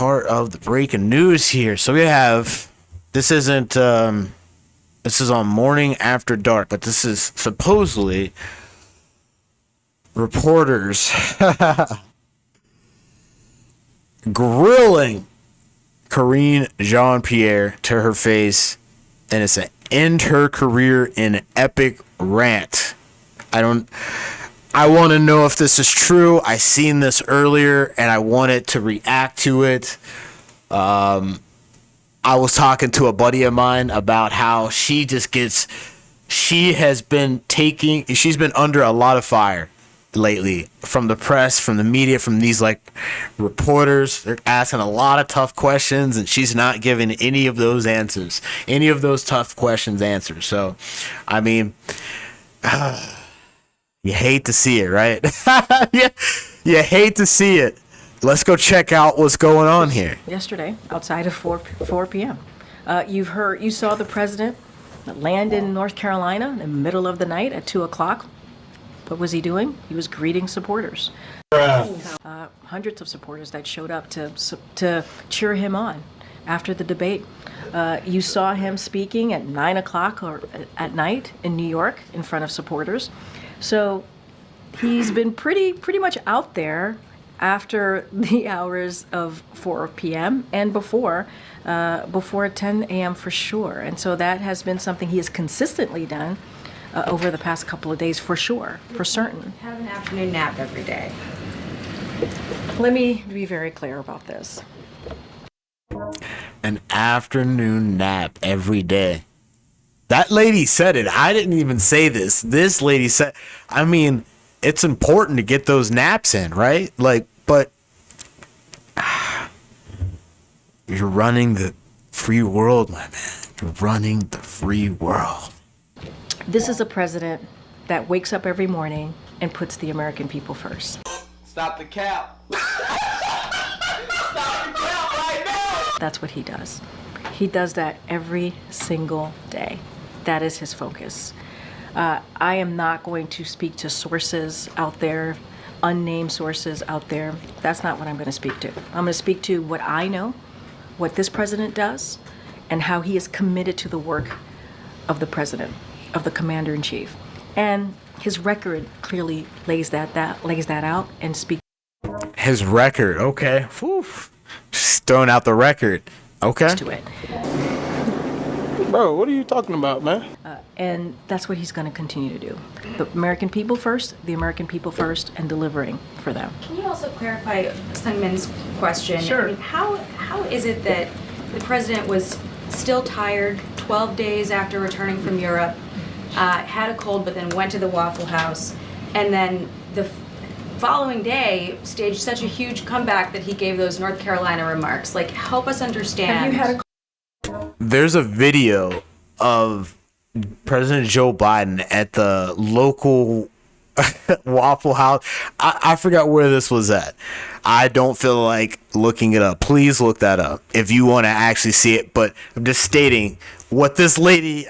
part of the breaking news here. So we have, this is on Morning After Dark, but this is supposedly reporters grilling Karine Jean-Pierre to her face, and it's an end her career in epic rant. I want to know if this is true. I seen this earlier and I wanted to react to it. I was talking to a buddy of mine about how she's been under a lot of fire lately from the press, from the media, from these like reporters. They're asking a lot of tough questions and she's not giving any of those tough questions answers. So, I mean, you hate to see it, right? Yeah, you hate to see it. Let's go check out what's going on here. Yesterday, outside of 4 p.m., you saw the president land in North Carolina in the middle of the night at 2 o'clock. What was he doing? He was greeting supporters. Hundreds of supporters that showed up to cheer him on after the debate. You saw him speaking at 9 o'clock or at night in New York in front of supporters. So he's been pretty much out there after the hours of 4 p.m. and before 10 a.m. for sure. And so that has been something he has consistently done over the past couple of days, for sure, for certain. Have an afternoon nap every day. Let me be very clear about this. An afternoon nap every day. That lady said it. I didn't even say this. This lady said, I mean, it's important to get those naps in, right? Like, but you're running the free world, my man. You're running the free world. This is a president that wakes up every morning and puts the American people first. Stop the cap. Stop the cap right now. That's what he does. He does that every single day. That is his focus. I am not going to speak to sources out there, unnamed sources out there. That's not what I'm going to speak to. I'm going to speak to what I know, what this president does, and how he is committed to the work of the president, of the commander-in-chief. And his record clearly lays that out and speaks. His record, okay. Whew. Just throwing out the record. Okay. To it. Bro, what are you talking about, man? And that's what he's going to continue to do. The American people first, and delivering for them. Can you also clarify Sungmin's question? Sure. I mean, how is it that the president was still tired 12 days after returning from Europe, had a cold, but then went to the Waffle House, and then the following day staged such a huge comeback that he gave those North Carolina remarks? Like, help us understand. Have you had a There's a video of President Joe Biden at the local Waffle House. I forgot where this was at. I don't feel like looking it up. Please look that up if you want to actually see it. But I'm just stating what this lady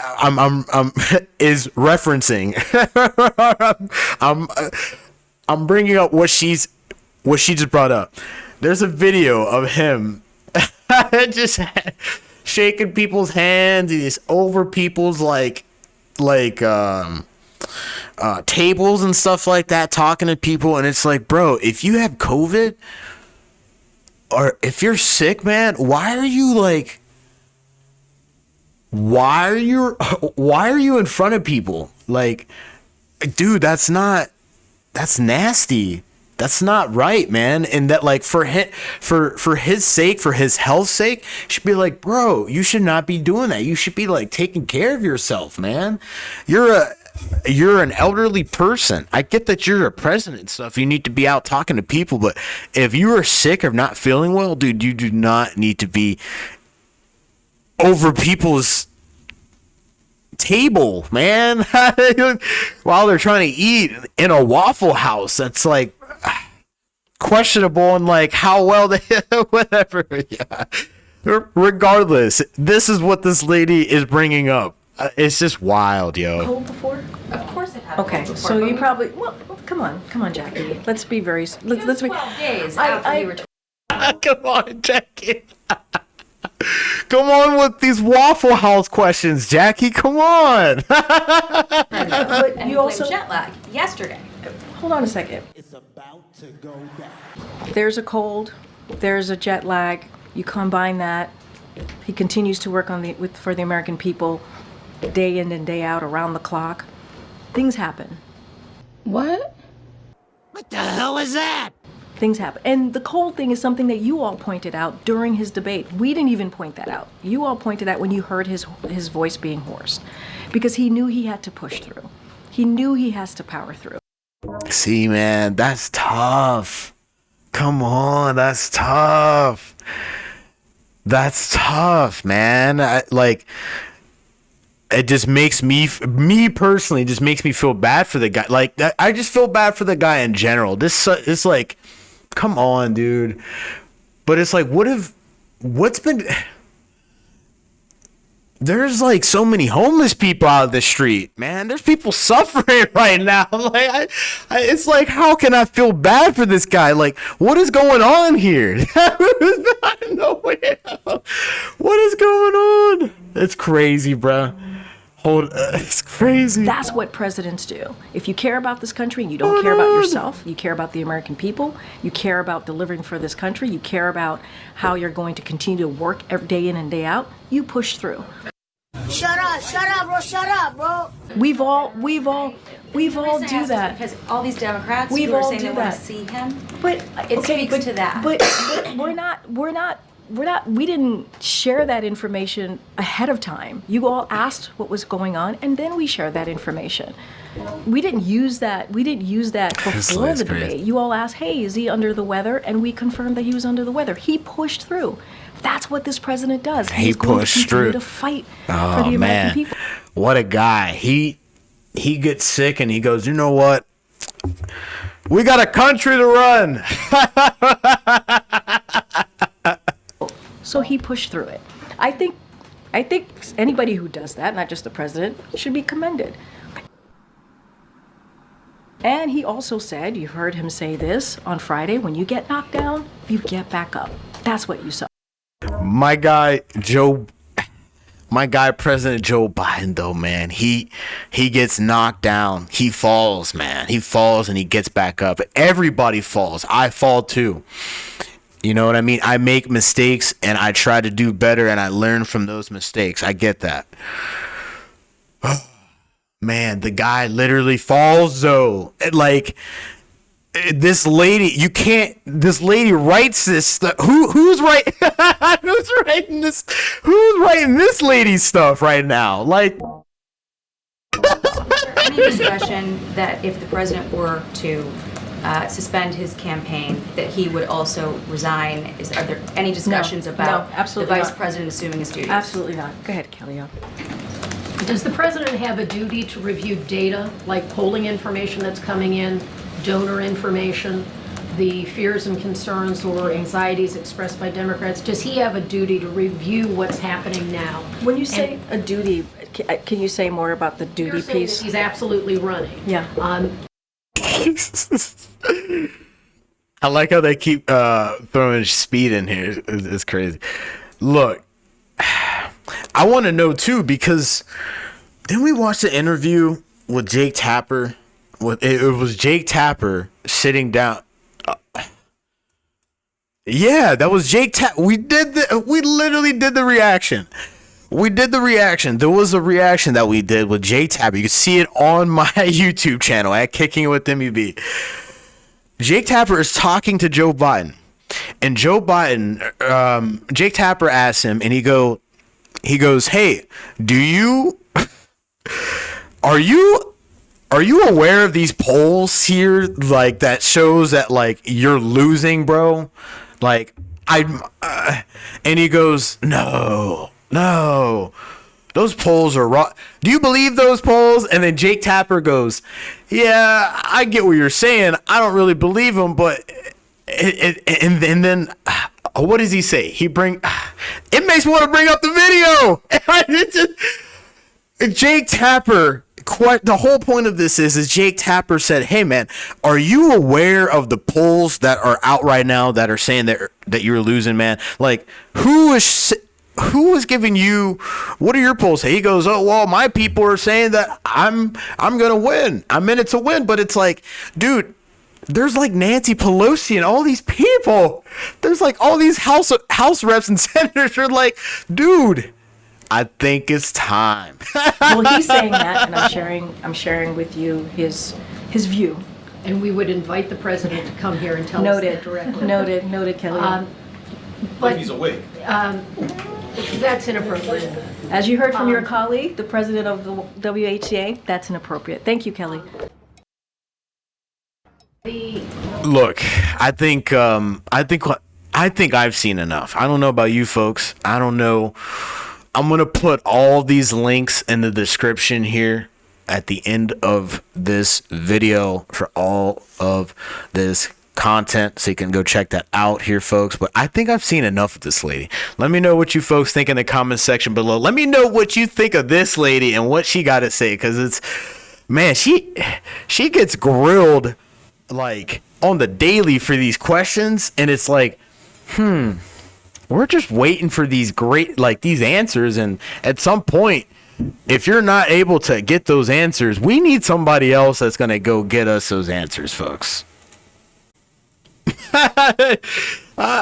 is referencing. I'm bringing up what she just brought up. There's a video of him just shaking people's hands. He's over people's tables and stuff like that, talking to people, and it's like, bro, if you have COVID or if you're sick, man, why are you in front of people? Like, dude, that's nasty. That's not right, man. And that, like, for his sake, for his health's sake, should be like, bro, you should not be doing that. You should be like taking care of yourself, man. You're an elderly person. I get that you're a president and stuff. You need to be out talking to people, but if you are sick or not feeling well, dude, you do not need to be over people's table, man, while they're trying to eat in a Waffle House. That's like questionable, and like how well they whatever. Yeah. Regardless, this is what this lady is bringing up. It's just wild, yo. cold before? Of course it had Okay, a cold before, so but you probably come on, Jackie. Let's be very. Let's be. 12 days I- after I- he returned. Come on, Jackie. Come on with these Waffle House questions, Jackie. Come on. But And you he also blamed jet lag yesterday. hold on a second. It's about to go down. There's a cold, there's a jet lag. You combine that. He continues to work for the American people, day in and day out, around the clock. Things happen. What? What the hell is that? Things happen. And the cold thing is something that you all pointed out during his debate. We didn't even point that out. You all pointed out when you heard his voice being hoarse, because he knew he had to push through. He knew he has to power through. See, man, that's tough. Come on, that's tough. That's tough, man. It just makes me personally, just makes me feel bad for the guy. Like, I just feel bad for the guy in general. It's like, come on, dude. But it's like, there's like so many homeless people out of the street, man. There's people suffering right now. Like, it's like, how can I feel bad for this guy? Like, what is going on here? I don't know what is going on. It's crazy, bro. It's crazy. That's what presidents do. If you care about this country and you don't care about yourself, you care about the American people, you care about delivering for this country, you care about how you're going to continue to work every day in and day out, you push through. Shut up, bro. We've all do that. Because all these Democrats We've who are all saying do they want that. to see him, But it speaks to that. But we didn't share that information ahead of time. You all asked what was going on, and then we shared that information. We didn't use that before the debate. You all asked, hey, is he under the weather? And we confirmed that he was under the weather. He pushed through. That's what this president does. He pushed through to fight for Oh, the American man. people. What a guy. He gets sick and he goes, you know what? We got a country to run. So he pushed through it. I think anybody who does that, not just the president, should be commended. And he also said, you heard him say this on Friday, when you get knocked down, you get back up. That's what you saw. My guy President Joe Biden, though, man, he gets knocked down. He falls, man. He falls and he gets back up. Everybody falls. I fall too. You know what I mean? I make mistakes and I try to do better and I learn from those mistakes. I get that. Man, the guy literally falls, though. Like, this lady, this lady writes this stuff. Who's writing this lady's stuff right now? Like, Any discussion that if the president were to suspend his campaign, that he would also resign? Are there any discussions about the absolutely vice not. president assuming his duties? Absolutely not. Go ahead, Kelly. Does the president have a duty to review data, like polling information that's coming in, donor information, the fears and concerns or anxieties expressed by Democrats? Does he have a duty to review what's happening now? When you say a duty, can you say more about the duty You're saying piece? that he's absolutely running. Yeah. I like how they keep throwing speed in here. It's crazy. Look, I want to know too, because didn't we watch the interview with Jake Tapper? It was Jake Tapper sitting down. Yeah, that was Jake Tapper. We literally did the reaction. There was a reaction that we did with Jake Tapper. You can see it on my YouTube channel at Kicking It with MEB. Jake Tapper is talking to Joe Biden, and Joe Biden, Jake Tapper asks him, and he goes, "Hey, are you aware of these polls here, like that shows that like you're losing, bro? Like and he goes, no, those polls are wrong. Do you believe those polls? And then Jake Tapper goes, yeah, I get what you're saying. I don't really believe them, but and then what does he say? It makes me want to bring up the video. Jake Tapper the whole point of this is Jake Tapper said, hey man, are you aware of the polls that are out right now that are saying that you're losing, man? Like, who is giving you, what are your polls say? He goes, oh well, my people are saying that I'm gonna win, I'm in it to win. But it's like, dude, there's like Nancy Pelosi and all these people, there's like all these house reps and senators are like, dude, I think it's time. Well, he's saying that, and I'm sharing with you his view. And we would invite the president to come here and tell us that directly. Noted, Kelly. But he's awake. That's inappropriate. As you heard from your colleague, the president of the WHCA, that's inappropriate. Thank you, Kelly. Look, I think I've seen enough. I don't know about you folks. I don't know. I'm going to put all these links in the description here at the end of this video for all of this content, so you can go check that out here, folks. But I think I've seen enough of this lady. Let me know what you folks think in the comment section below. Let me know what you think of this lady and what she got to say, because it's, man, she gets grilled like on the daily for these questions, and it's like, we're just waiting for these these answers, and at some point, if you're not able to get those answers, we need somebody else that's going to go get us those answers, folks.